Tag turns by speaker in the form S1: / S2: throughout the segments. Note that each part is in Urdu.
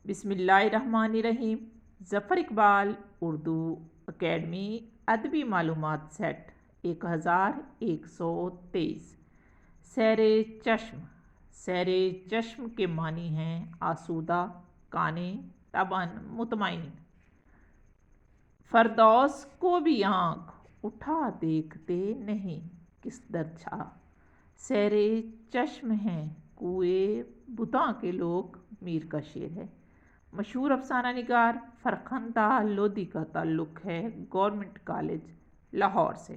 S1: بسم اللہ الرحمن الرحیم۔ ظفر اقبال اردو اکیڈمی ادبی معلومات سیٹ 1123۔ سیر چشم۔ سیر چشم کے معنی ہیں آسودہ، کانے، طبعاً مطمئن۔ فردوس کو بھی آنکھ اٹھا دیکھتے نہیں، کس در چھا سیر چشم ہیں کوئے بتاں کے لوگ، میر کا شعر ہے۔ مشہور افسانہ نگار فرخندہ لودھی کا تعلق ہے گورنمنٹ کالج لاہور سے۔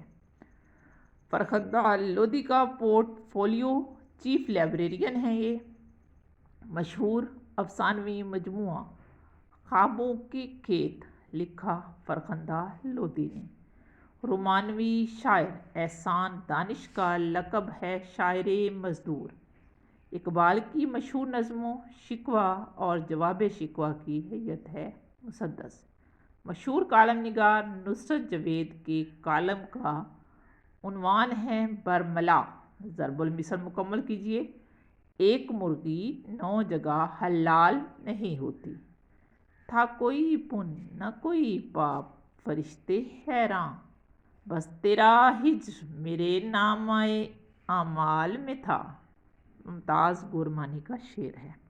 S1: فرخندہ لودھی کا پورٹ فولیو چیف لائبریرین ہیں یہ۔ مشہور افسانوی مجموعہ خوابوں کے کھیت لکھا فرخندہ لودھی نے۔ رومانوی شاعر احسان دانش کا لقب ہے شاعر مزدور۔ اقبال کی مشہور نظموں شکوہ اور جواب شکوہ کی حیت ہے مسدس۔ مشہور کالم نگار نصرت جاوید کے کالم کا عنوان ہے برملا۔ ضرب المثل مکمل کیجیے۔ ایک مرغی 9 جگہ حلال نہیں ہوتی، تھا کوئی پن نہ کوئی پاپ، فرشتے حیراں، بس تیرا ہجر میرے نامۂ اعمال میں تھا۔ ممتاز گورمانی کا شعر ہے۔